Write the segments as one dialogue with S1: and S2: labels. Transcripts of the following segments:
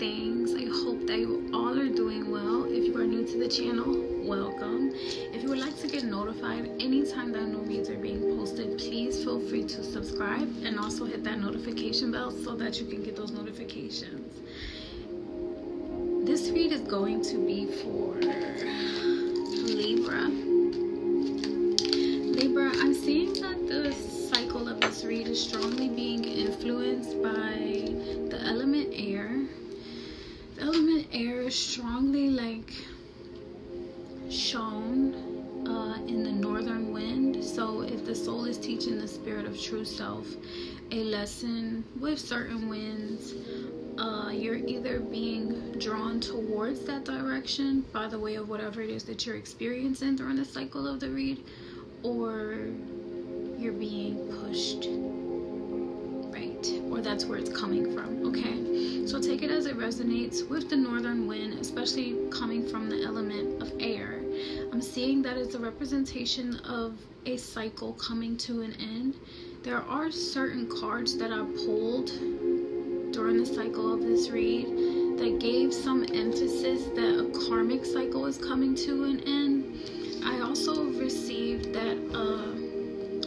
S1: things. I hope that you all are doing well. If you are new to the channel, welcome. If you would like to get notified anytime that new reads are being posted, please feel free to subscribe and also hit that notification bell so that you can get those notifications. This read is going to be for Libra. Libra, I'm seeing that the cycle of this read is strongly being influenced by the element air. The element air is strongly shown in the northern wind. So if the soul is teaching the spirit of true self a lesson with certain winds, you're either being drawn towards that direction by the way of whatever it is that you're experiencing during the cycle of the read, or you're being pushed, right? Or that's where it's coming from, okay? So take it as it resonates with the northern wind, especially coming from the element of air. I'm seeing that it's a representation of a cycle coming to an end. There are certain cards that I pulled during the cycle of this read that gave some emphasis that a karmic cycle is coming to an end. I also received that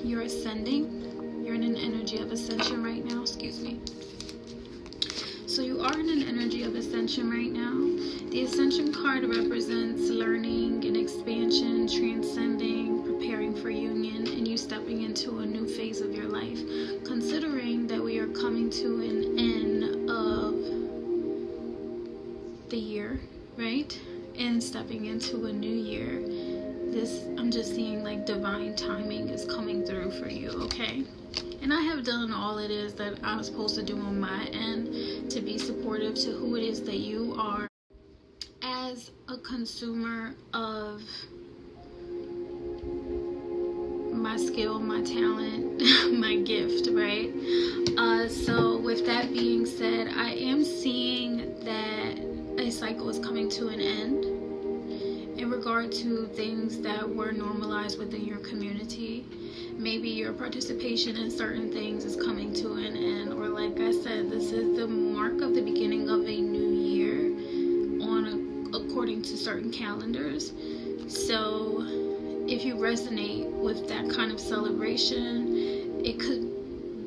S1: you're ascending. You're in an energy of ascension right now. Excuse me. So you are in an energy of ascension right now. The ascension card represents learning and expansion, transcending, preparing for union, and you stepping into a new phase of your life. Considering that we are coming to an end of the year, right? And stepping into a new year. I'm just seeing like divine timing is coming through for you, okay? And I have done all it is that I'm supposed to do on my end to be supportive to who it is that you are as a consumer of my skill, my talent, my gift, right? So with that being said, I am seeing that a cycle is coming to an end in regard to things that were normalized within your community. Maybe your participation in certain things is coming to an end, or like I said, this is the mark of the beginning of a new year according to certain calendars. So if you resonate with that kind of celebration, it could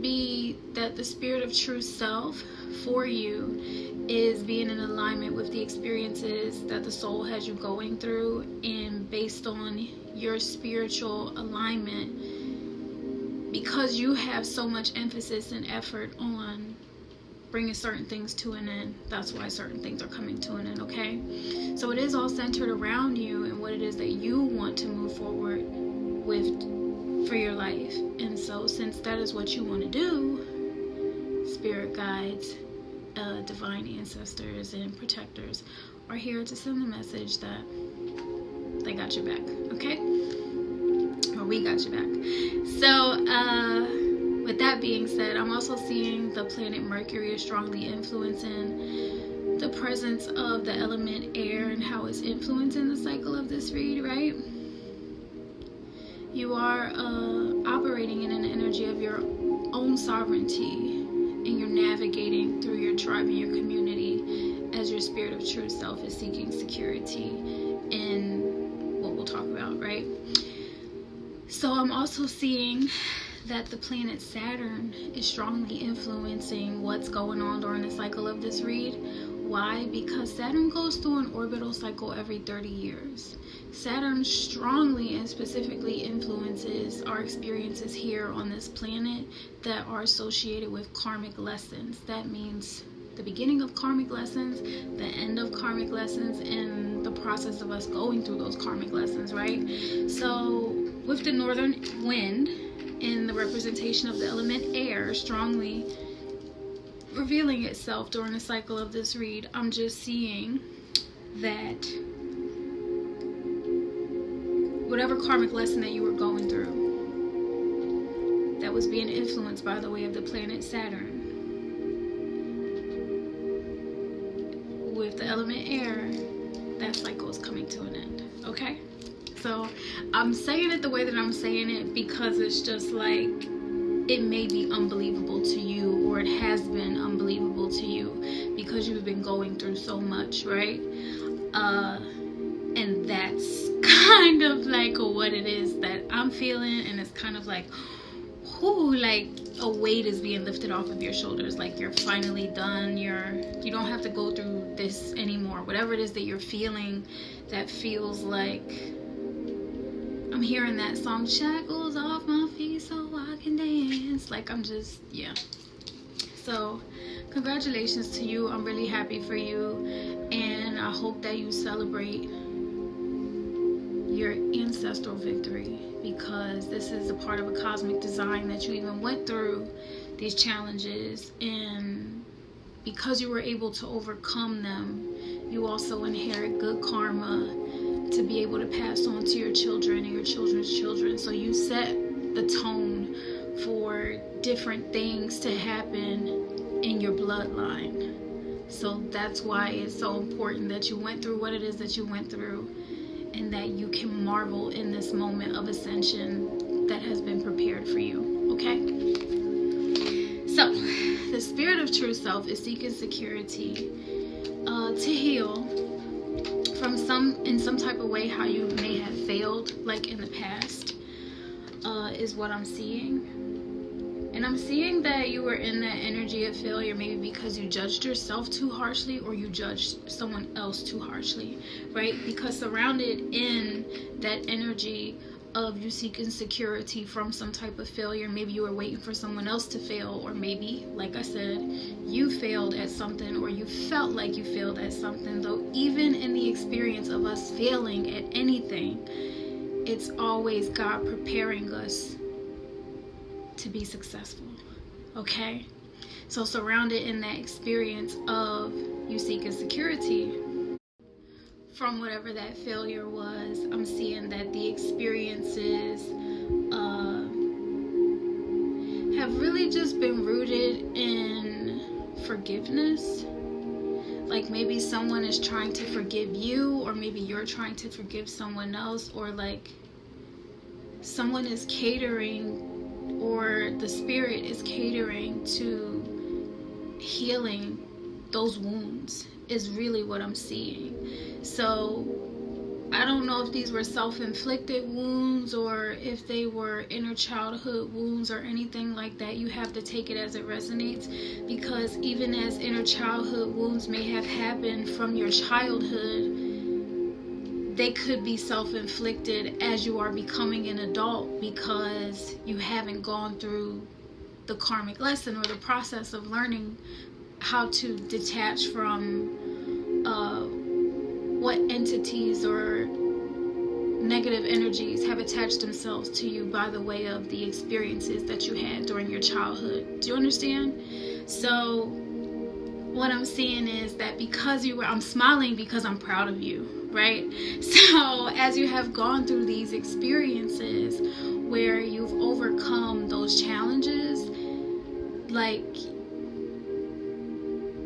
S1: be that the spirit of true self for you is being in alignment with the experiences that the soul has you going through, and based on your spiritual alignment, because you have so much emphasis and effort on bringing certain things to an end, that's why certain things are coming to an end, okay? So it is all centered around you and what it is that you want to move forward with for your life. And so since that is what you want to do, spirit guides, divine ancestors and protectors are here to send the message that they got your back, okay? Or we got your back. So with that being said, I'm also seeing the planet Mercury is strongly influencing the presence of the element air and how it's influencing the cycle of this read, right? You are operating in an energy of your own sovereignty, and you're navigating through your tribe and your community as your spirit of true self is seeking security in what we'll talk about, right? So I'm also seeing that the planet Saturn is strongly influencing what's going on during the cycle of this read. Why? Because Saturn goes through an orbital cycle every 30 years. Saturn strongly and specifically influences our experiences here on this planet that are associated with karmic lessons. That means the beginning of karmic lessons, the end of karmic lessons, and the process of us going through those karmic lessons, right? So with the northern wind and the representation of the element air strongly revealing itself during the cycle of this read, I'm just seeing that whatever karmic lesson that you were going through that was being influenced by the way of the planet Saturn, with the element air, that cycle is coming to an end, okay? So I'm saying it the way that I'm saying it because it's just like it may be unbelievable to you, or it has been unbelievable to you, because because you've been going through so much, right? And that's kind of like what it is that I'm feeling, and it's kind of like, whoo, like a weight is being lifted off of your shoulders. Like you're finally done. You don't have to go through this anymore. Whatever it is that you're feeling, that feels like, I'm hearing that song, shackles off my feet so I can dance. Like I'm just, yeah. So congratulations to you. I'm really happy for you, and I hope that you celebrate your ancestral victory, because this is a part of a cosmic design that you even went through these challenges, and because you were able to overcome them, you also inherit good karma to be able to pass on to your children and your children's children. So you set the tone for different things to happen in your bloodline. So that's why it's so important that you went through what it is that you went through, and that you can marvel in this moment of ascension that has been prepared for you. Okay? So the spirit of true self is seeking security to heal from in some type of way how you may have failed, like in the past, is what I'm seeing. And I'm seeing that you were in that energy of failure, maybe because you judged yourself too harshly, or you judged someone else too harshly, right? Because surrounded in that energy of you seeking security from some type of failure, maybe you were waiting for someone else to fail, or maybe, like I said, you failed at something, or you felt like you failed at something. Though even in the experience of us failing at anything, it's always God preparing us to be successful. Okay? So surrounded in that experience of you seeking security from whatever that failure was, I'm seeing that the experiences have really just been rooted in forgiveness. Like maybe someone is trying to forgive you, or maybe you're trying to forgive someone else, or like someone is catering, or the spirit is catering to healing those wounds, is really what I'm seeing. So I don't know if these were self-inflicted wounds, or if they were inner childhood wounds, or anything like that. You have to take it as it resonates, because even as inner childhood wounds may have happened from your childhood, they could be self-inflicted as you are becoming an adult, because you haven't gone through the karmic lesson, or the process of learning how to detach from what entities or negative energies have attached themselves to you by the way of the experiences that you had during your childhood. Do you understand? So what I'm seeing is that because I'm smiling because I'm proud of you, right? So as you have gone through these experiences where you've overcome those challenges, like,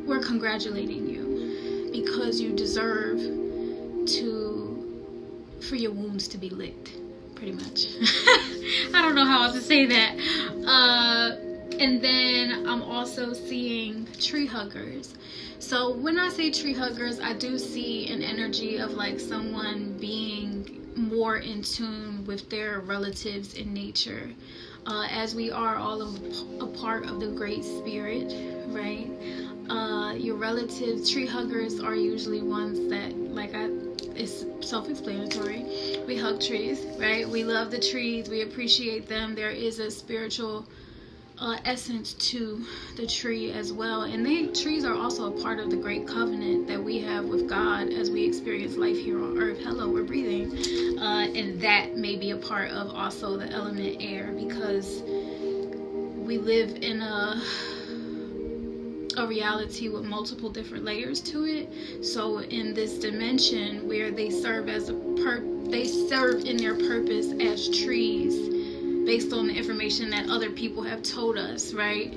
S1: we're congratulating you, because you deserve for your wounds to be licked, pretty much. I don't know how else to say that. And then I'm also seeing tree huggers. So when I say tree huggers, I do see an energy of like someone being more in tune with their relatives in nature, as we are all a part of the Great Spirit, right? Your relatives, tree huggers, are usually ones that, it's self-explanatory. We hug trees, right? We love the trees. We appreciate them. There is a spiritual essence to the tree as well, and trees are also a part of the great covenant that we have with God as we experience life here on earth. Hello, we're breathing, and that may be a part of also the element air, because we live in a reality with multiple different layers to it. So in this dimension where they serve in their purpose as trees, based on the information that other people have told us, right?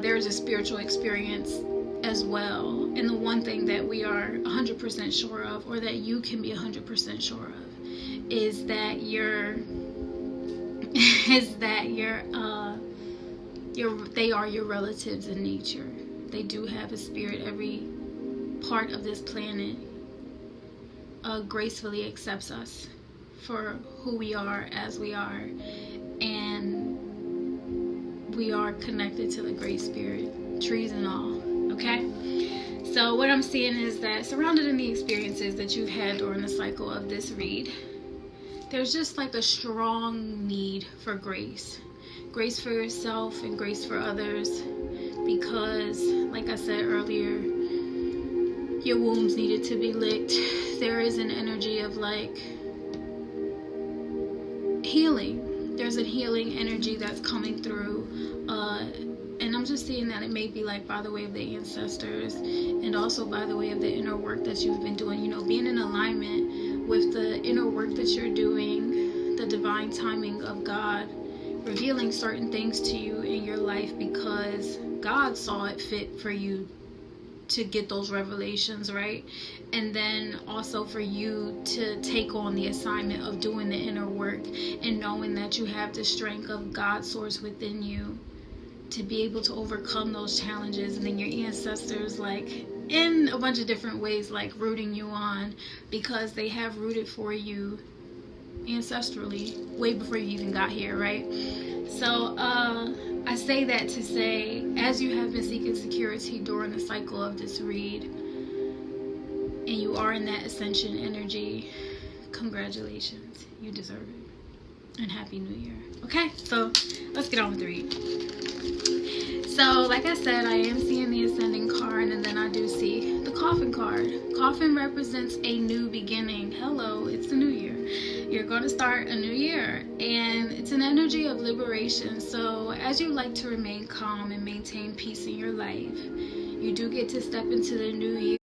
S1: There's a spiritual experience as well. And the one thing that we are 100% sure of, or that you can be 100% sure of, is that they are your relatives in nature. they do have a spirit. Every part of this planet gracefully accepts us for who we are, as we are, and we are connected to the Great Spirit, trees and all. Okay, so what I'm seeing is that surrounded in the experiences that you've had during the cycle of this read, there's just like a strong need for grace for yourself and grace for others, because like I said earlier, your wounds needed to be licked. There is an energy of like healing. There's a healing energy that's coming through, and I'm just seeing that it may be like by the way of the ancestors, and also by the way of the inner work that you've been doing, you know, being in alignment with the inner work that you're doing, the divine timing of God revealing certain things to you in your life, because God saw it fit for you to get those revelations, right? And then also for you to take on the assignment of doing the inner work and knowing that you have the strength of God's source within you to be able to overcome those challenges. And then your ancestors, like in a bunch of different ways, like rooting you on, because they have rooted for you ancestrally way before you even got here, right? So I say that to say, as you have been seeking security during the cycle of this read, and you are in that ascension energy, congratulations, you deserve it, and happy new year. Okay, so let's get on with the read. So like I said, I am seeing the ascending card, and then I do see the coffin card. Coffin represents a new beginning. Hello, it's the new year. You're going to start a new year, and it's an energy of liberation. So as you like to remain calm and maintain peace in your life, you do get to step into the new year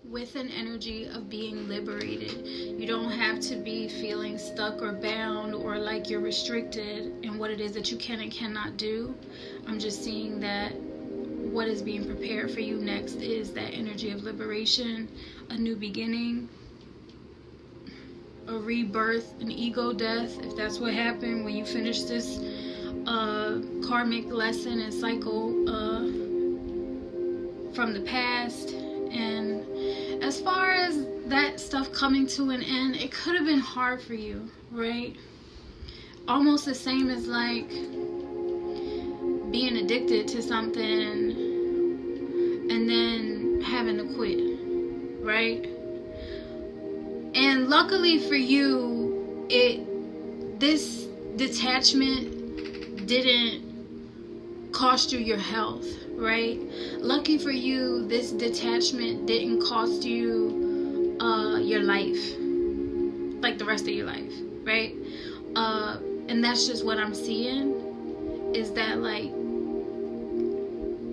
S1: with an energy of being liberated. You don't have to be feeling stuck or bound or like you're restricted in what it is that you can and cannot do. I'm just seeing that what is being prepared for you next is that energy of liberation, a new beginning, a rebirth, an ego death, if that's what happened when you finish this karmic lesson and cycle from the past. And as far as that stuff coming to an end, it could have been hard for you, right? Almost the same as like being addicted to something and then having to quit, right? And luckily for you, this detachment didn't cost you your health, right? Lucky for you, this detachment didn't cost you your life, like the rest of your life, right? And that's just what I'm seeing, is that like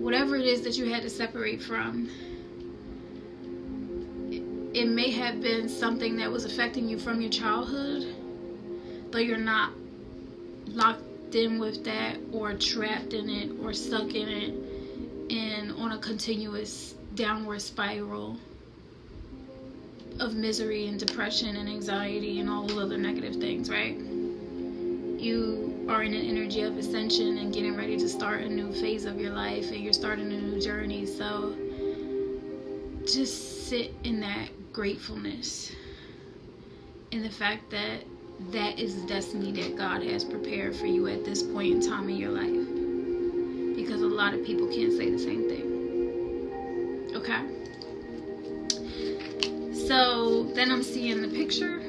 S1: whatever it is that you had to separate from, it may have been something that was affecting you from your childhood, though you're not locked in with that or trapped in it or stuck in it and on a continuous downward spiral of misery and depression and anxiety and all the other negative things, right? You are in an energy of ascension and getting ready to start a new phase of your life, and you're starting a new journey. So just sit in that gratefulness, in the fact that that is the destiny that God has prepared for you at this point in time in your life, because a lot of people can't say the same thing. Okay, so then I'm seeing the picture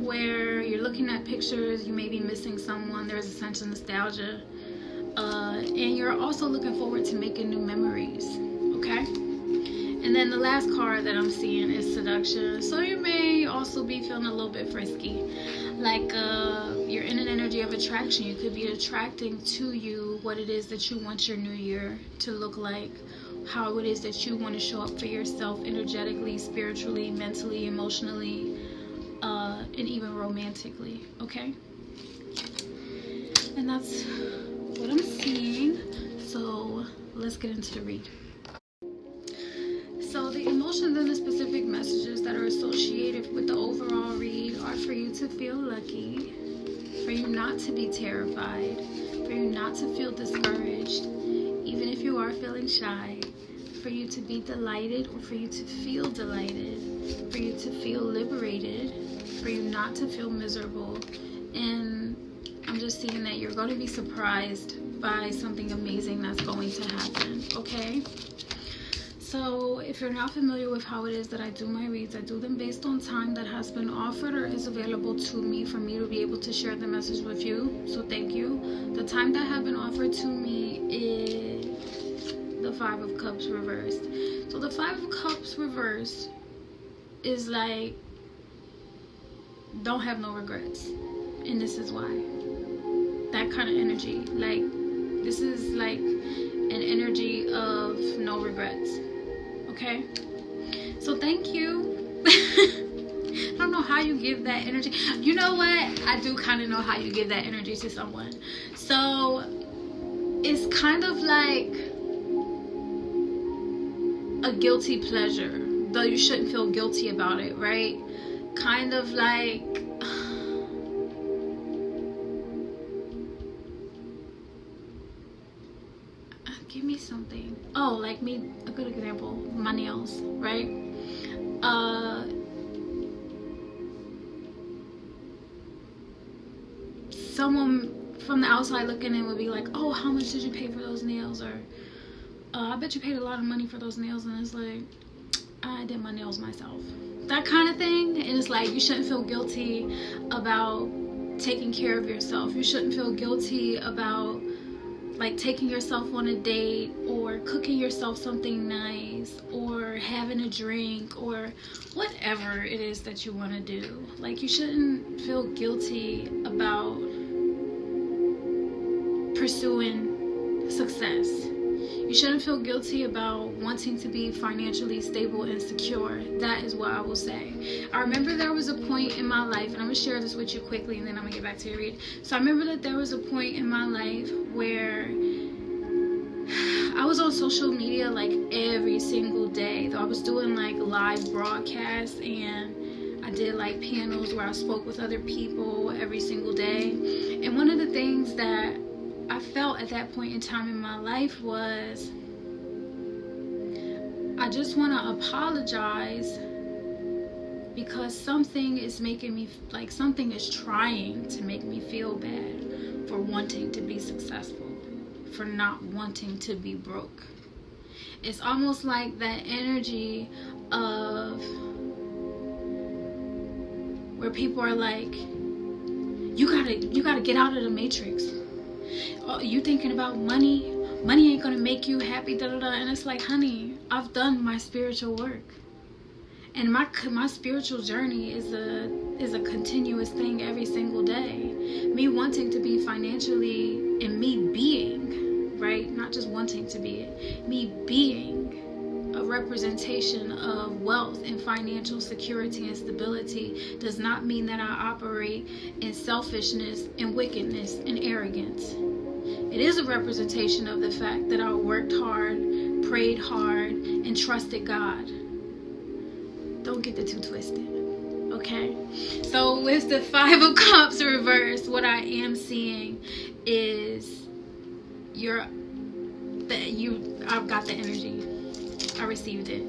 S1: where you're looking at pictures, you may be missing someone, there's a sense of nostalgia, and you're also looking forward to making new memories. Okay, and then the last card that I'm seeing is seduction. So you may also be feeling a little bit frisky, like you're in an energy of attraction. You could be attracting to you what it is that you want your new year to look like, how it is that you want to show up for yourself energetically, spiritually, mentally, emotionally, and even romantically. Okay, and that's what I'm seeing. So let's get into the read. So the emotions and the specific messages that are associated with the overall read are for you to feel lucky, for you not to be terrified, for you not to feel discouraged, even if you are feeling shy, for you to be delighted, or for you to feel delighted, for you to feel liberated, for you not to feel miserable. And I'm just seeing that you're going to be surprised by something amazing that's going to happen, okay? So if you're not familiar with how it is that I do my reads, I do them based on time that has been offered or is available to me for me to be able to share the message with you. So thank you. The time that have been offered to me is the 5 of Cups reversed. So the 5 of Cups reversed is like, don't have no regrets. And this is why. That kind of energy. Like, this is like an energy of no regrets. Okay, so thank you. I don't know how you give that energy. You know what? I do kind of know how you give that energy to someone. So it's kind of like a guilty pleasure, though you shouldn't feel guilty about it, right? Kind of like, give me something. Oh, like me, a good example, my nails, right? Someone from the outside looking in would be like, oh, how much did you pay for those nails? Or I bet you paid a lot of money for those nails. And it's like, I did my nails myself. That kind of thing. And it's like, you shouldn't feel guilty about taking care of yourself. You shouldn't feel guilty about like taking yourself on a date, or cooking yourself something nice, or having a drink, or whatever it is that you want to do. Like, you shouldn't feel guilty about pursuing success. You shouldn't feel guilty about wanting to be financially stable and secure. That is what I will say. I remember there was a point in my life, and I'm going to share this with you quickly, and then I'm going to get back to your read. So I remember that there was a point in my life where I was on social media like every single day. Though I was doing like live broadcasts, and I did like panels where I spoke with other people every single day. And one of the things that I felt at that point in time in my life was, I just want to apologize because something is making me, like, something is trying to make me feel bad for wanting to be successful, for not wanting to be broke. It's almost like that energy of where people are like, you gotta get out of the matrix. Oh, you thinking about money? Money ain't gonna make you happy, da da da. And it's like, honey, I've done my spiritual work, and my spiritual journey is a continuous thing every single day. Me wanting to be financially, and me being, right, not just wanting to be it, me being a representation of wealth and financial security and stability does not mean that I operate in selfishness and wickedness and arrogance. It is a representation of the fact that I worked hard, prayed hard, and trusted God. Don't get the two twisted, okay? So with the 5 of Cups reversed, what I am seeing is I've got the energy. I received it.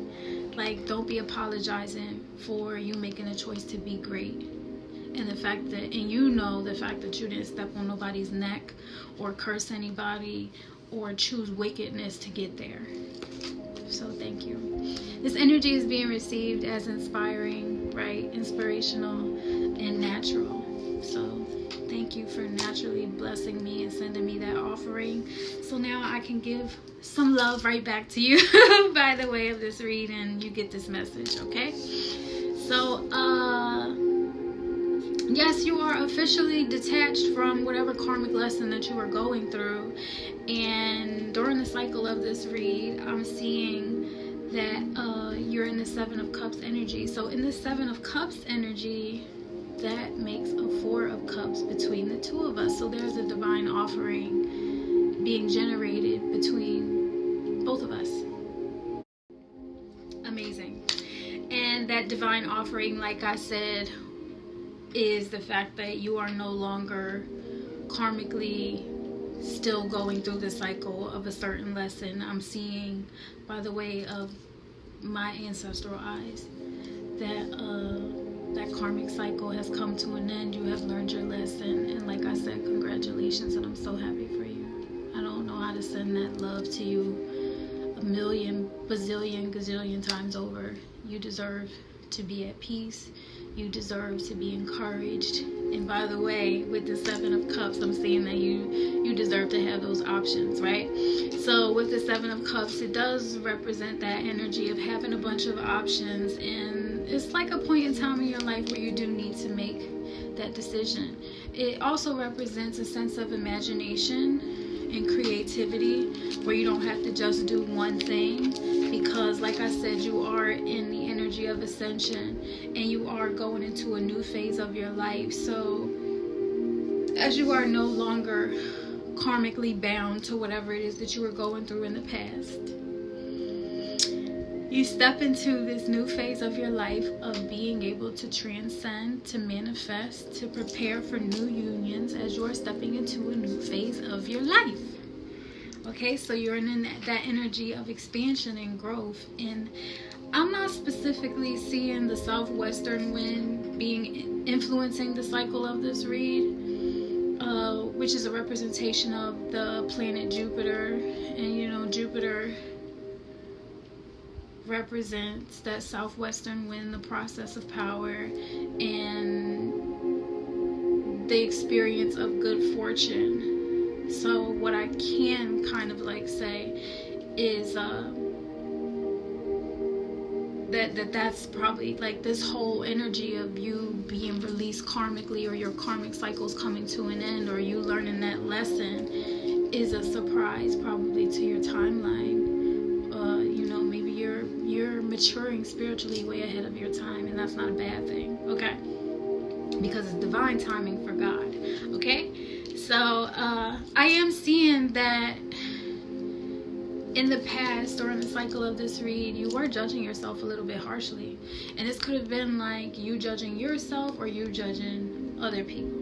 S1: Like, don't be apologizing for you making a choice to be great. And the fact that, and you know the fact that you didn't step on nobody's neck or curse anybody or choose wickedness to get there. So thank you. This energy is being received as inspiring, right? Inspirational and natural. So thank you for naturally blessing me and sending me that offering. So now I can give some love right back to you by the way of this read, and you get this message, okay? So, yes, you are officially detached from whatever karmic lesson that you are going through. And during the cycle of this read, I'm seeing that you're in the 7 of Cups energy. So in the 7 of Cups energy, that makes a 4 of Cups between the two of us. So there's a divine offering being generated between both of us. Amazing. And that divine offering, like I said, is the fact that you are no longer karmically still going through the cycle of a certain lesson. I'm seeing by the way of my ancestral eyes that that karmic cycle has come to an end. You have learned your lesson, and like I said, congratulations, and I'm so happy for you. I don't know how to send that love to you a million, bazillion, gazillion times over. You deserve to be at peace. You deserve to be encouraged. And by the way, with the Seven of Cups, I'm seeing that you deserve to have those options, right? So with the Seven of Cups, it does represent that energy of having a bunch of options, and it's like a point in time in your life where you do need to make that decision. It also represents a sense of imagination and creativity where you don't have to just do one thing, because like I said, you are in the energy of ascension and you are going into a new phase of your life. So as you are no longer karmically bound to whatever it is that you were going through in the past, you step into this new phase of your life of being able to transcend, to manifest, to prepare for new unions as you are stepping into a new phase of your life. Okay, so you're in that energy of expansion and growth. And I'm not specifically seeing the southwestern wind being influencing the cycle of this read, which is a representation of the planet Jupiter. And you know, Jupiter represents that southwestern wind, the process of power, and the experience of good fortune. So what I can kind of like say is that's probably like this whole energy of you being released karmically, or your karmic cycles coming to an end, or you learning that lesson is a surprise probably to your timeline. You know, maybe you're maturing spiritually way ahead of your time, and that's not a bad thing, okay? Because it's divine timing for God, okay? So I am seeing that in the past, during the cycle of this read, you were judging yourself a little bit harshly, and this could have been like you judging yourself or you judging other people,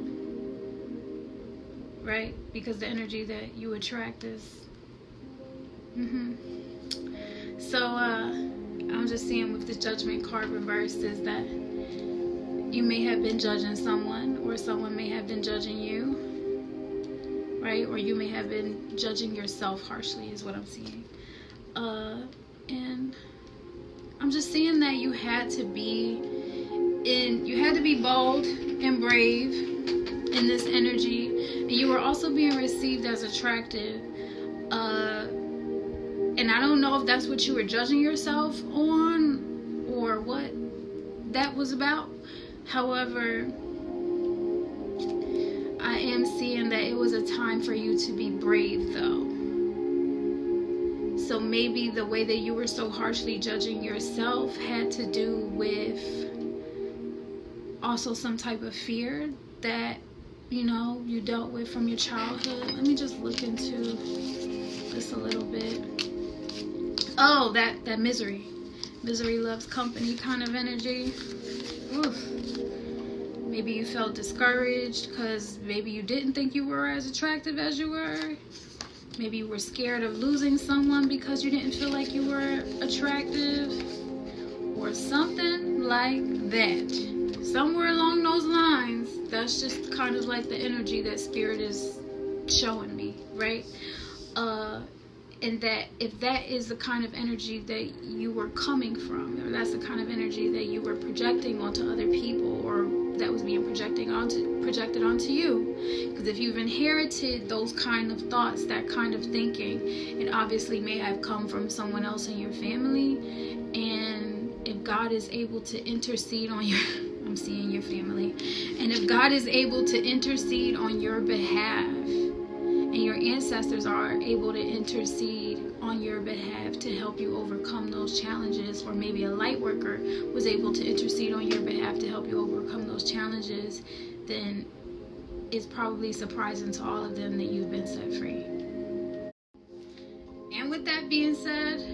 S1: right? Because the energy that you attract is So I'm just seeing with the Judgment card reversed is that you may have been judging someone, or someone may have been judging you, right? Or you may have been judging yourself harshly is what I'm seeing. And I'm just seeing that you had to be bold and brave in this energy, and you were also being received as attractive. And I don't know if that's what you were judging yourself on or what that was about. However, I am seeing that it was a time for you to be brave though. So maybe the way that you were so harshly judging yourself had to do with also some type of fear that, you know, you dealt with from your childhood. Let me just look into this a little bit. Oh, that misery loves company kind of energy. Oof. Maybe you felt discouraged because maybe you didn't think you were as attractive as you were. Maybe you were scared of losing someone because you didn't feel like you were attractive, or something like that. Somewhere along those lines, that's just kind of like the energy that Spirit is showing me, right? And that if that is the kind of energy that you were coming from, or that's the kind of energy that you were projecting onto other people, or that was being projected onto you, because if you've inherited those kind of thoughts, that kind of thinking, it obviously may have come from someone else in your family. And if God is able to intercede on your I'm seeing your family, and if God is able to intercede on your behalf, and your ancestors are able to intercede on your behalf to help you overcome those challenges, or maybe a light worker was able to intercede on your behalf to help you overcome those challenges, then it's probably surprising to all of them that you've been set free. And with that being said,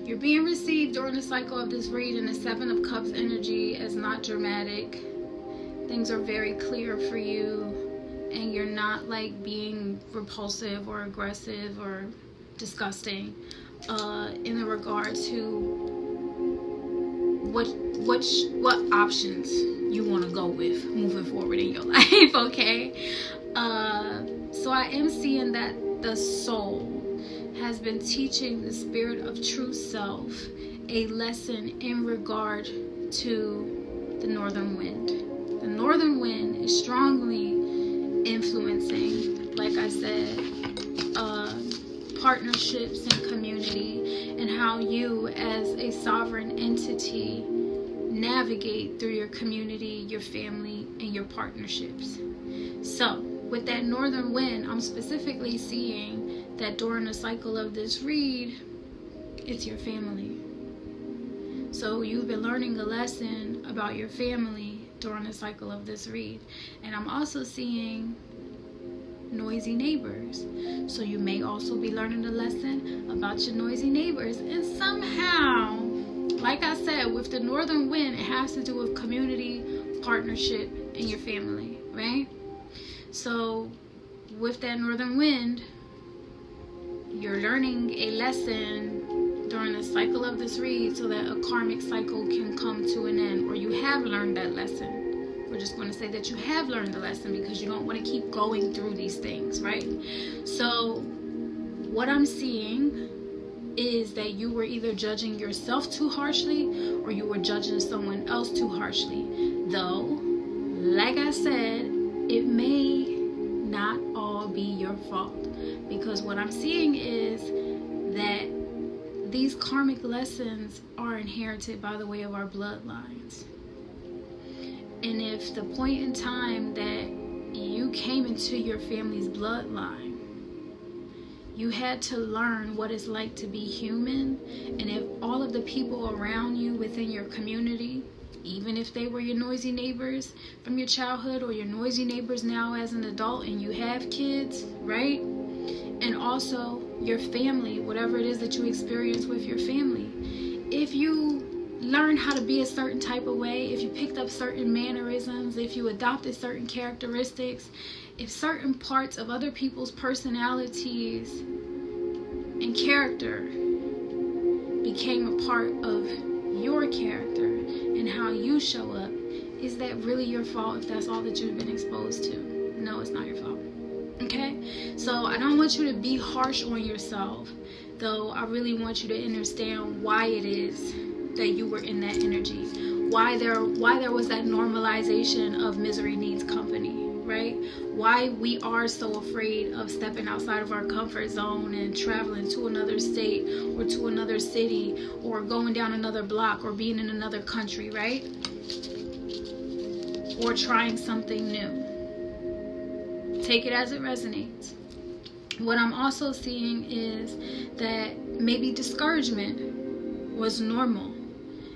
S1: you're being received during the cycle of this read in the Seven of Cups energy as not dramatic. Things are very clear for you. and you're not like being repulsive or aggressive or disgusting in regard to what options you want to go with moving forward in your life, okay? So I am seeing that the soul has been teaching the spirit of true self a lesson in regard to the northern wind. The northern wind is strongly influencing, like I said, partnerships and community, and how you as a sovereign entity navigate through your community, your family, and your partnerships. So with that northern wind, I'm specifically seeing that during the cycle of this read, it's your family. So you've been learning a lesson about your family during the cycle of this read. And I'm also seeing noisy neighbors. So you may also be learning a lesson about your noisy neighbors. And somehow, like I said, with the northern wind, it has to do with community, partnership, and your family, right? So with that northern wind, you're learning a lesson during the cycle of this read so that a karmic cycle can come to an end, or you have learned that lesson. We're just going to say that you have learned the lesson because you don't want to keep going through these things, right? So what I'm seeing is that you were either judging yourself too harshly or you were judging someone else too harshly. Though, like I said, it may not all be your fault, because what I'm seeing is that these karmic lessons are inherited by the way of our bloodlines. And if the point in time that you came into your family's bloodline, you had to learn what it's like to be human, and if all of the people around you within your community, even if they were your noisy neighbors from your childhood or your noisy neighbors now as an adult and you have kids, right? And also your family, whatever it is that you experience with your family. If you learn how to be a certain type of way, if you picked up certain mannerisms, if you adopted certain characteristics, if certain parts of other people's personalities and character became a part of your character and how you show up, is that really your fault if that's all that you've been exposed to? No, it's not your fault. Okay? So I don't want you to be harsh on yourself, though I really want you to understand why it is that you were in that energy, why there was that normalization of misery needs company, right? Why we are so afraid of stepping outside of our comfort zone and traveling to another state or to another city or going down another block or being in another country, right? Or trying something new. Take it as it resonates. What I'm also seeing is that maybe discouragement was normal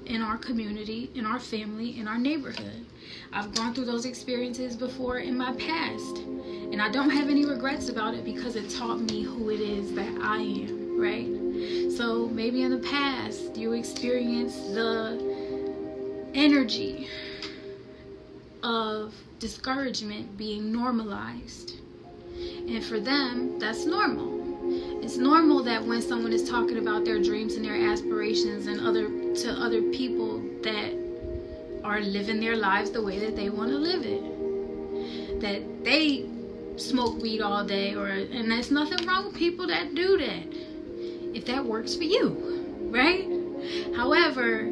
S1: in our community, in our family, in our neighborhood. I've gone through those experiences before in my past, and I don't have any regrets about it because it taught me who it is that I am, right? So maybe in the past you experienced the energy of discouragement being normalized, and for them that's normal. It's normal that when someone is talking about their dreams and their aspirations and to other people that are living their lives the way that they want to live it, that they smoke weed all day, and there's nothing wrong with people that do that if that works for you, right? However,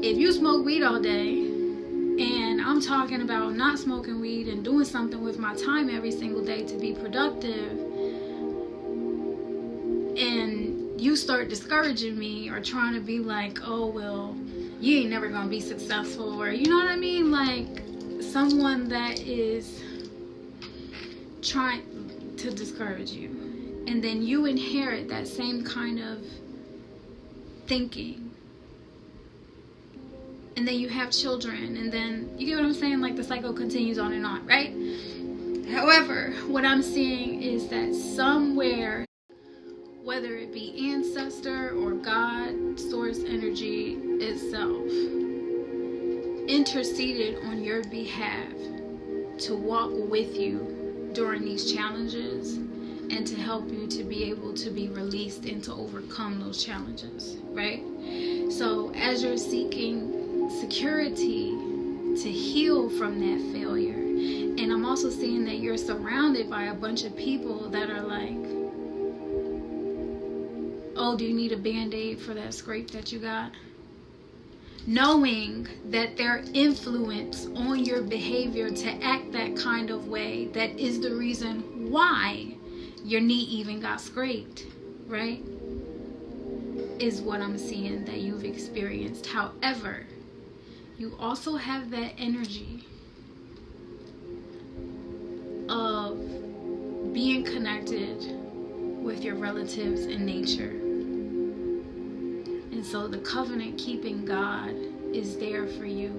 S1: if you smoke weed all day and I'm talking about not smoking weed and doing something with my time every single day to be productive, and you start discouraging me or trying to be like, oh, well, you ain't never gonna be successful, or you know what I mean? Like someone that is trying to discourage you. And then you inherit that same kind of thinking. And then you have children, and then, you get what I'm saying? Like the cycle continues on and on, right? However, what I'm seeing is that somewhere, whether it be ancestor or God, source energy itself, interceded on your behalf to walk with you during these challenges and to help you to be able to be released and to overcome those challenges, right? So as you're seeking security to heal from that failure, and I'm also seeing that you're surrounded by a bunch of people that are like, oh, do you need a band-aid for that scrape that you got? Knowing that their influence on your behavior to act that kind of way, that is the reason why your knee even got scraped, right? Is what I'm seeing that you've experienced. However, you also have that energy of being connected with your relatives in nature. And so the covenant keeping God is there for you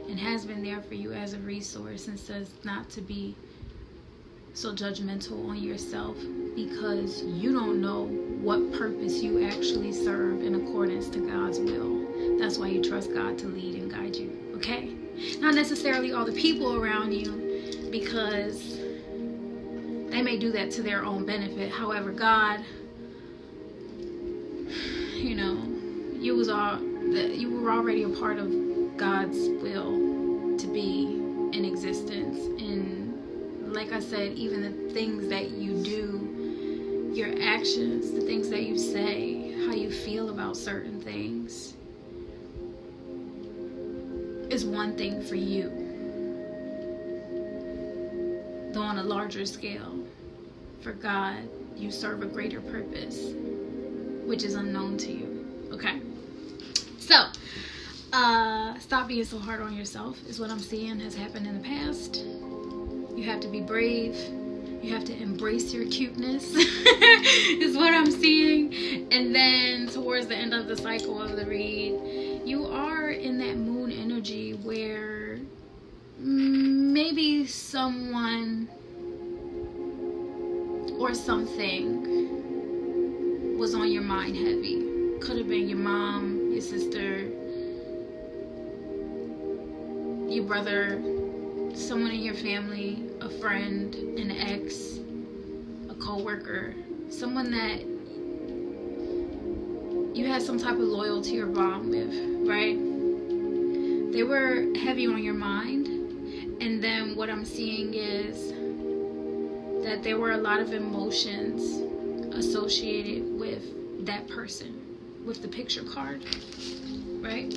S1: and has been there for you as a resource, and says not to be so judgmental on yourself because you don't know what purpose you actually serve in accordance to God's will. That's why you trust God to lead and guide you, okay? Not necessarily all the people around you, because they may do that to their own benefit. However, God, you know, you were already a part of God's will to be in existence. And like I said, even the things that you do, your actions, the things that you say, how you feel about certain things, is one thing for you. Though on a larger scale, for God, you serve a greater purpose, which is unknown to you. Okay? So, stop being so hard on yourself is what I'm seeing has happened in the past. You have to be brave. You have to embrace your cuteness is what I'm seeing. And then towards the end of the cycle of the read, you are in that moon energy where maybe someone or something was on your mind heavy. Could have been your mom, your sister, your brother, someone in your family, a friend, an ex, a co-worker, someone that you had some type of loyalty or bond with, right? They were heavy on your mind. And then what I'm seeing is that there were a lot of emotions associated with that person, with the picture card, right?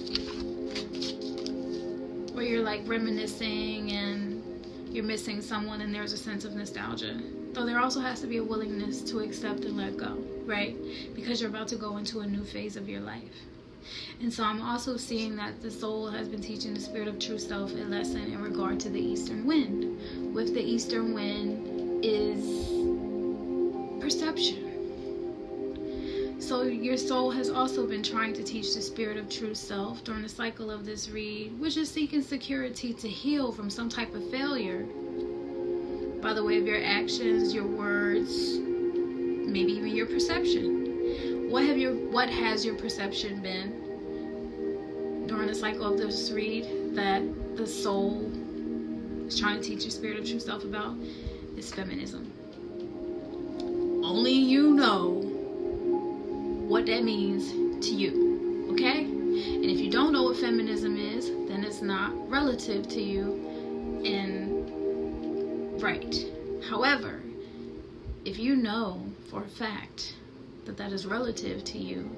S1: Where you're like reminiscing and you're missing someone and there's a sense of nostalgia. Though there also has to be a willingness to accept and let go, right? Because you're about to go into a new phase of your life. And so I'm also seeing that the soul has been teaching the spirit of true self a lesson in regard to the eastern wind. With the eastern wind is perception. So your soul has also been trying to teach the spirit of true self during the cycle of this read, which is seeking security to heal from some type of failure by the way of your actions, your words, maybe even your perception. What has your perception been during the cycle of this read that the soul is trying to teach your spirit of true self about? Is feminism. Only you know what that means to you, okay? And if you don't know what feminism is, then it's not relative to you, and right. However, if you know for a fact that that is relative to you,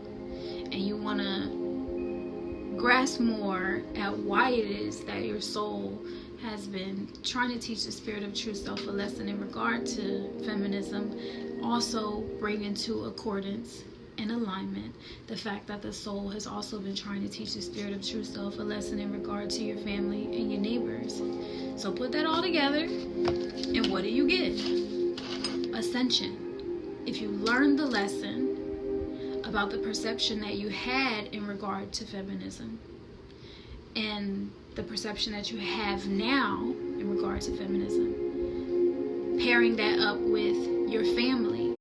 S1: and you want to grasp more at why it is that your soul has been trying to teach the spirit of true self a lesson in regard to feminism, also bring into accordance and alignment the fact that the soul has also been trying to teach the spirit of true self a lesson in regard to your family and your neighbors. So put that all together, and what do you get? Ascension. If you learn the lesson about the perception that you had in regard to feminism and the perception that you have now in regard to feminism, pairing that up with your family,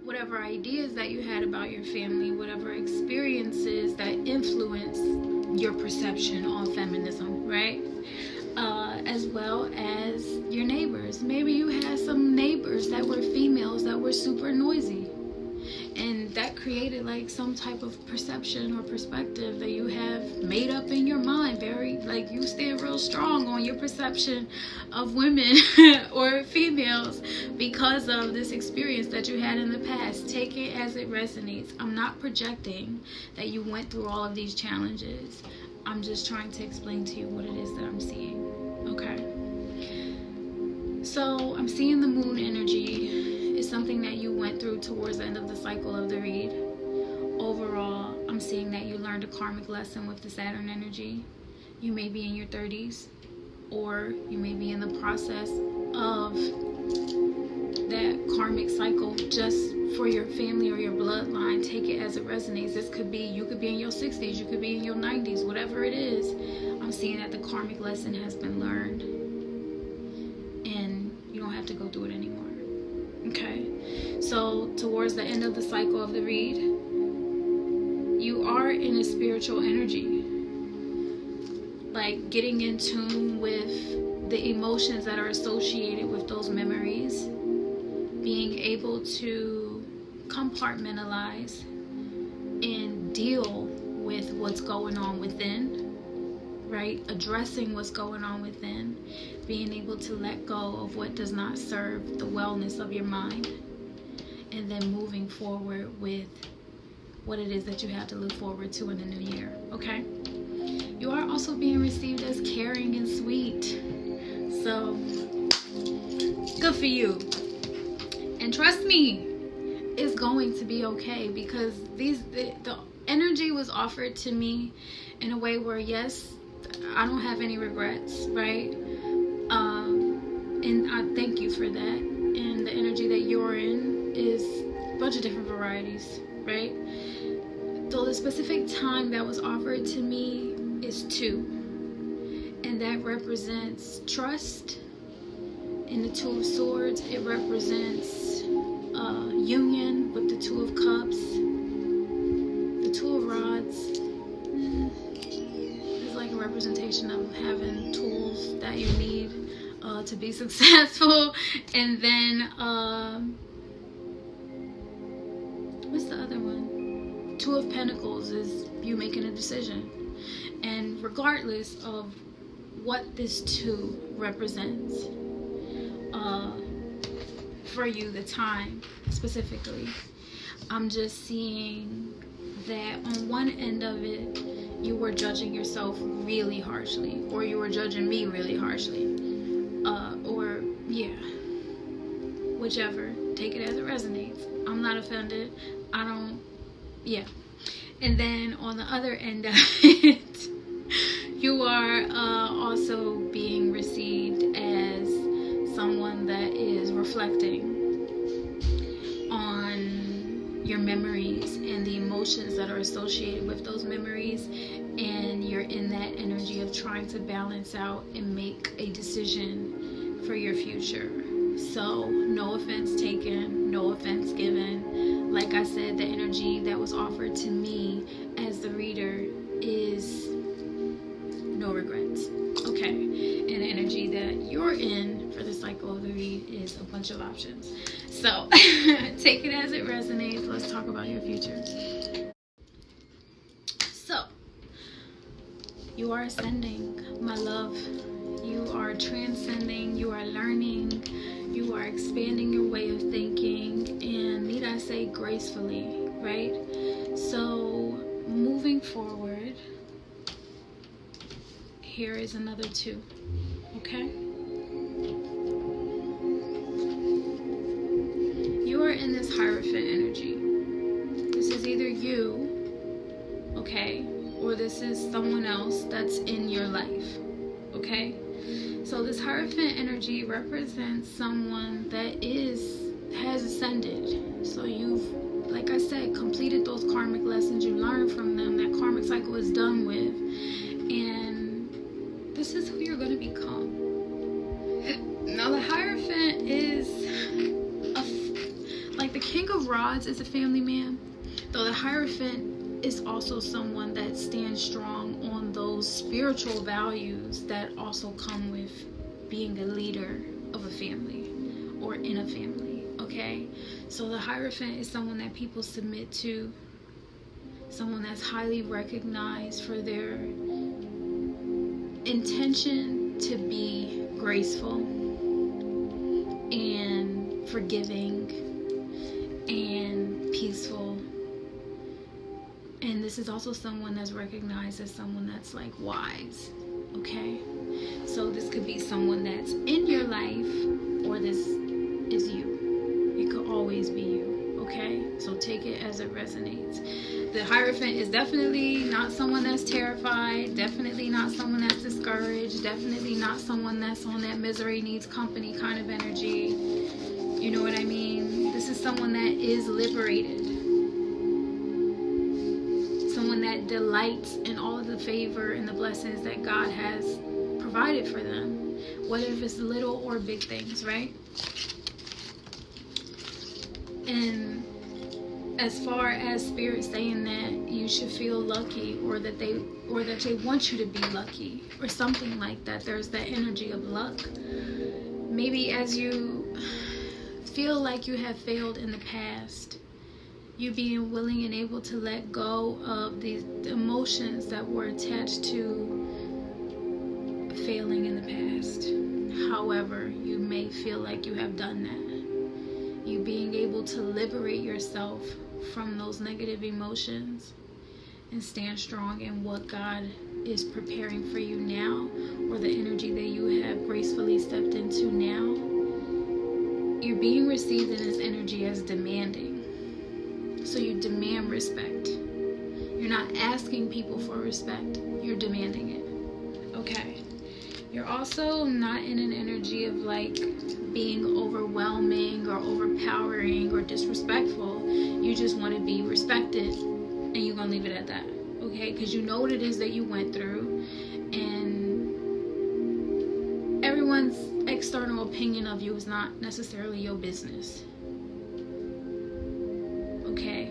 S1: whatever ideas that you had about your family, whatever experiences that influence your perception on feminism, right? as well as your neighbors. Maybe you had some neighbors that were females that were super noisy, and that created like some type of perception or perspective that you have made up in your mind. Very, like, you stand real strong on your perception of women or females because of this experience that you had in the past. Take it as it resonates. I'm not projecting that you went through all of these challenges. I'm just trying to explain to you what it is that I'm seeing. Okay, so I'm seeing the moon energy is something that you went through towards the end of the cycle of the read. Overall, I'm seeing that you learned a karmic lesson with the Saturn energy. You may be in your 30s, or you may be in the process of that karmic cycle just for your family or your bloodline. Take it as it resonates. This could be, you could be in your 60s, you could be in your 90s, whatever it is. I'm seeing that the karmic lesson has been learned and you don't have to go through it anymore. Okay, so towards the end of the cycle of the read, you are in a spiritual energy, like getting in tune with the emotions that are associated with those memories, being able to compartmentalize and deal with what's going on within, right? Addressing what's going on within, being able to let go of what does not serve the wellness of your mind, and then moving forward with what it is that you have to look forward to in the new year. Okay, you are also being received as caring and sweet, so good for you. And trust me, it's going to be okay, because the energy was offered to me in a way where, yes, I don't have any regrets, right? And I thank you for that. And the energy that you're in is a bunch of different varieties, right? So the specific time that was offered to me is 2, and that represents trust. In the 2 of Swords, it represents union with the 2 of Cups. The 2 of Rods is like a representation of having tools that you need to be successful. And then what's the other one? 2 of Pentacles is you making a decision. And regardless of what this 2 represents for you, the time specifically, I'm just seeing that on one end of it, you were judging yourself really harshly, or you were judging me really harshly, or yeah, whichever. Take it as it resonates. I'm not offended. I don't, yeah. And then on the other end of it, you are also being received as someone that is reflecting on your memories and the emotions that are associated with those memories, and you're in that energy of trying to balance out and make a decision for your future. So no offense taken, no offense given. Like I said, the energy that was offered to me as the reader is no regrets. Okay, and the energy that you're in for the cycle of the read is a bunch of options. So take it as it resonates. Let's talk about your future. So you are ascending, my love. You are transcending, you are learning, you are expanding your way of thinking, and need I say gracefully, right? So moving forward, here is another 2, okay? You are in this Hierophant energy. This is either you, okay, or this is someone else that's in your life, okay? So this Hierophant energy represents someone that has ascended. So you've, like I said, completed those karmic lessons. You learned from them. That karmic cycle is done with. And this is who you're going to become. Now the Hierophant is like the King of Rods is a family man, though the Hierophant is also someone that stands strong on those spiritual values that also come with being a leader of a family or in a family, okay? So the Hierophant is someone that people submit to, someone that's highly recognized for their intention to be graceful and forgiving and peaceful. And this is also someone that's recognized as someone that's like wise, okay? So this could be someone that's in your life, or this is you. It could always be you, okay? So take it as it resonates. The Hierophant is definitely not someone that's terrified, definitely not someone that's discouraged, definitely not someone that's on that misery needs company kind of energy. You know what I mean? This is someone that is liberated. Someone that delights in all of the favor and the blessings that God has provided for them, whether if it's little or big things, right? And as far as Spirit saying that you should feel lucky, or that they want you to be lucky, or something like that, there's that energy of luck. Maybe as you feel like you have failed in the past, you being willing and able to let go of the emotions that were attached to failing in the past. However, you may feel like you have done that. You being able to liberate yourself from those negative emotions and stand strong in what God is preparing for you now, or the energy that you have gracefully stepped into now. You're being received in this energy as demanding. So you demand respect. You're not asking people for respect. You're demanding it. Okay. You're also not in an energy of like being overwhelming or overpowering or disrespectful. You just want to be respected, and you're going to leave it at that. Okay? Because you know what it is that you went through, and everyone's external opinion of you is not necessarily your business. Okay?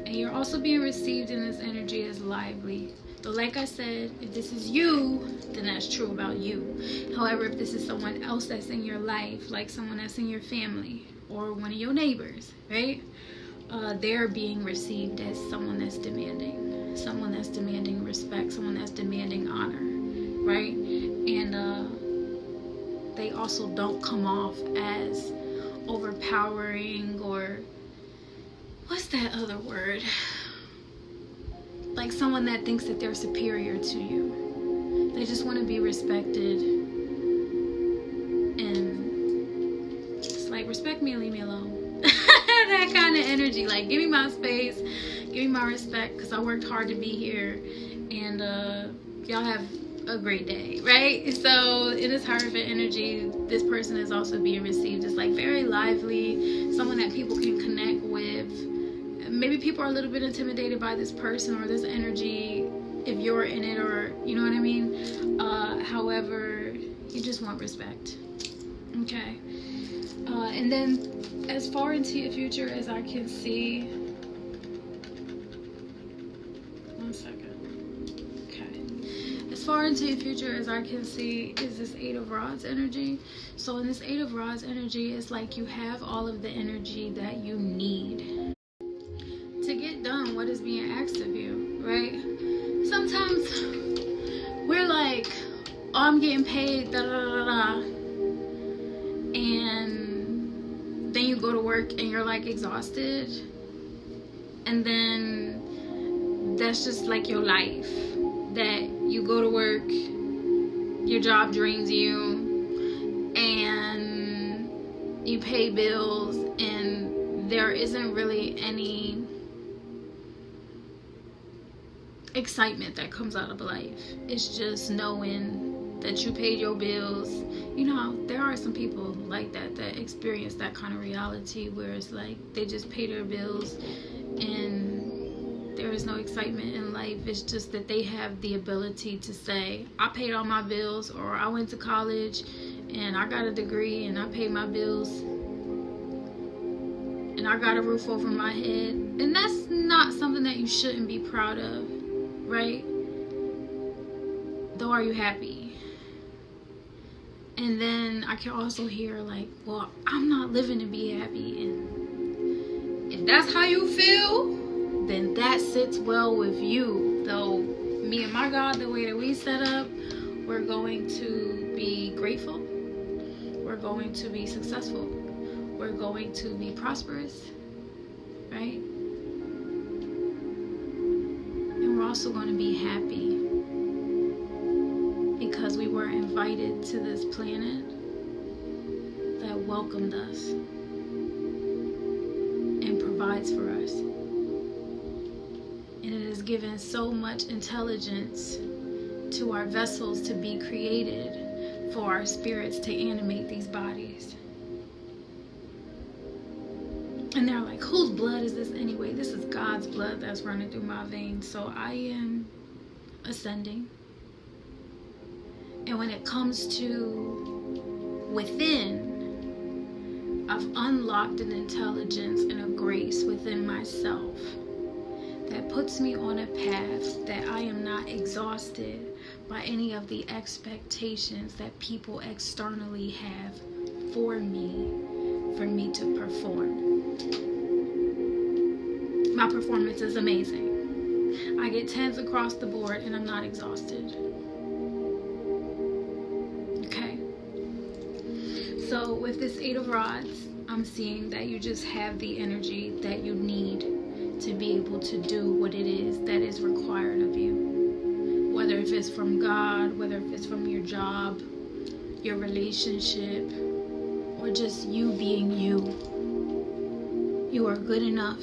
S1: And you're also being received in this energy as lively. But like I said, if this is you, then that's true about you. However, if this is someone else that's in your life, like someone that's in your family or one of your neighbors, right? They're being received as someone that's demanding. Someone that's demanding respect. Someone that's demanding honor, right? And they also don't come off as overpowering, or what's that other word? Like someone that thinks that they're superior to you. They just want to be respected. And it's like, respect me and leave me alone. That kind of energy. Like, give me my space. Give me my respect, because I worked hard to be here. And y'all have a great day, right? So in this Hierophant energy, this person is also being received as like very lively. Someone that people can connect with. Maybe people are a little bit intimidated by this person or this energy if you're in it, or you know what I mean. However, you just want respect. Okay. And then as far into your future as I can see, one second. Okay. As far into your future as I can see is this 8 of Rods energy. So in this 8 of Rods energy, it's like you have all of the energy that you need to get done what is being asked of you, right? Sometimes we're like, oh, I'm getting paid, da da da da, and then you go to work and you're like exhausted, and then that's just like your life, that you go to work, your job drains you, and you pay bills, and there isn't really any excitement that comes out of life. It's just knowing that you paid your bills. You know, there are some people like that experience that kind of reality where it's like they just pay their bills and there is no excitement in life. It's just that they have the ability to say, I paid all my bills, or I went to college and I got a degree and I paid my bills and I got a roof over my head. And that's not something that you shouldn't be proud of, right? Though, are you happy? And then I can also hear like, well, I'm not living to be happy. And if that's how you feel, then that sits well with you. Though me and my God, the way that we set up, we're going to be grateful. We're going to be successful. We're going to be prosperous, right? And we're also going to be happy because we were invited to this planet that welcomed us and provides for us. And it has given so much intelligence to our vessels to be created for our spirits to animate these bodies. And they're like, whose blood is this anyway? This is God's blood that's running through my veins. So I am ascending. And when it comes to within, I've unlocked an intelligence and a grace within myself that puts me on a path that I am not exhausted by any of the expectations that people externally have for me to perform. My performance is amazing. I get 10s across the board and I'm not exhausted. Okay. So with this 8 of Rods, I'm seeing that you just have the energy that you need to be able to do what it is that is required of you. Whether if it's from God, whether if it's from your job, your relationship, or just you being you. You are good enough.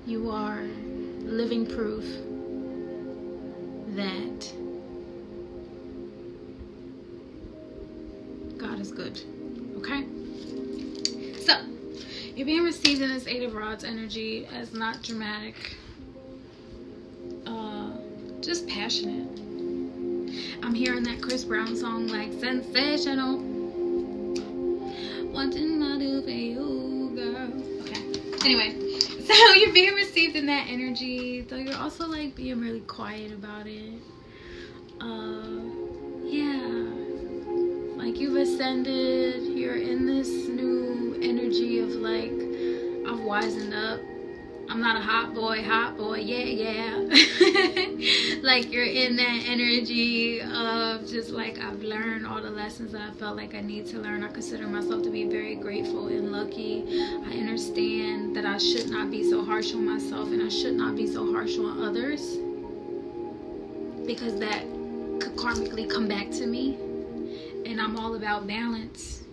S1: You are living proof that God is good. Okay? So, you're being received in this 8 of Rods energy as not dramatic. Just passionate. I'm hearing that Chris Brown song like sensational. Wanting to do for you, girl. Okay. Anyway, so you're being received in that energy, though you're also like being really quiet about it. Yeah. Like you've ascended, you're in this new energy of like, I've wisened up. I'm not a hot boy, yeah. Like you're in that energy of just like, I've learned all the lessons that I felt like I need to learn. I consider myself to be very grateful and lucky. I understand that I should not be so harsh on myself and I should not be so harsh on others, because that could karmically come back to me. And I'm all about balance,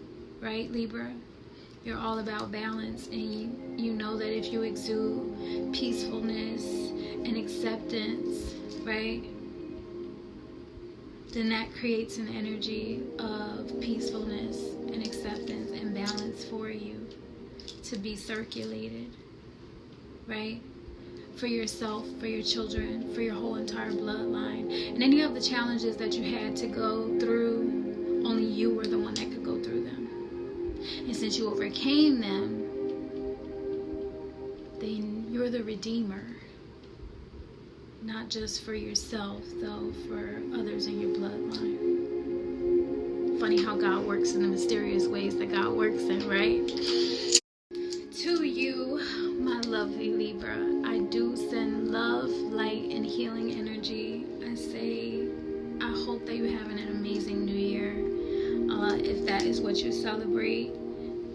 S1: right, Libra? You're all about balance, and you know that if you exude peacefulness and acceptance, right, then that creates an energy of peacefulness and acceptance and balance for you to be circulated, right, for yourself, for your children, for your whole entire bloodline. And any of the challenges that you had to go through, only you were the one that could go through them. And since you overcame them, then you're the redeemer. Not just for yourself, though, for others in your bloodline. Funny how God works in the mysterious ways that God works in, right? To you, my lovely Libra, I do send love, light, and healing energy. I say, I hope that you're having an amazing new year. If that is what you celebrate,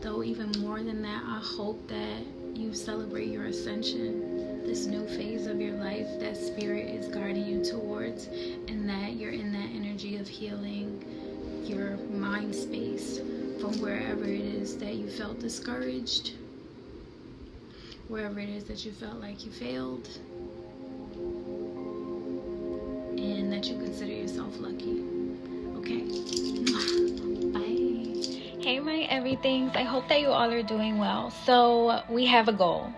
S1: though even more than that, I hope that you celebrate your ascension, this new phase of your life that spirit is guiding you towards, and that you're in that energy of healing your mind space from wherever it is that you felt discouraged, wherever it is that you felt like you failed, and that you consider yourself lucky. Okay. Hey my everythings, I hope that you all are doing well. So we have a goal.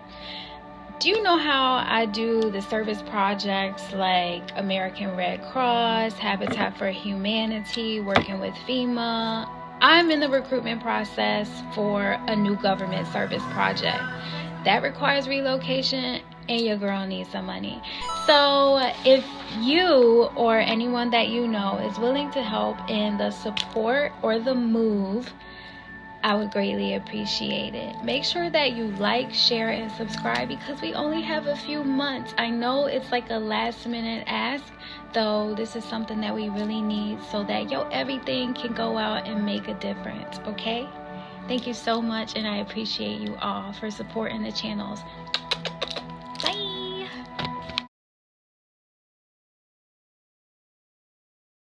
S1: Do you know how I do the service projects like American Red Cross, Habitat for Humanity, working with FEMA? I'm in the recruitment process for a new government service project that requires relocation, and your girl needs some money. So if you or anyone that you know is willing to help in the support or the move, I would greatly appreciate it. Make sure that you like, share, and subscribe, because we only have a few months. I know it's like a last minute ask, though this is something that we really need so that everything can go out and make a difference, okay? Thank you so much, and I appreciate you all for supporting the channels.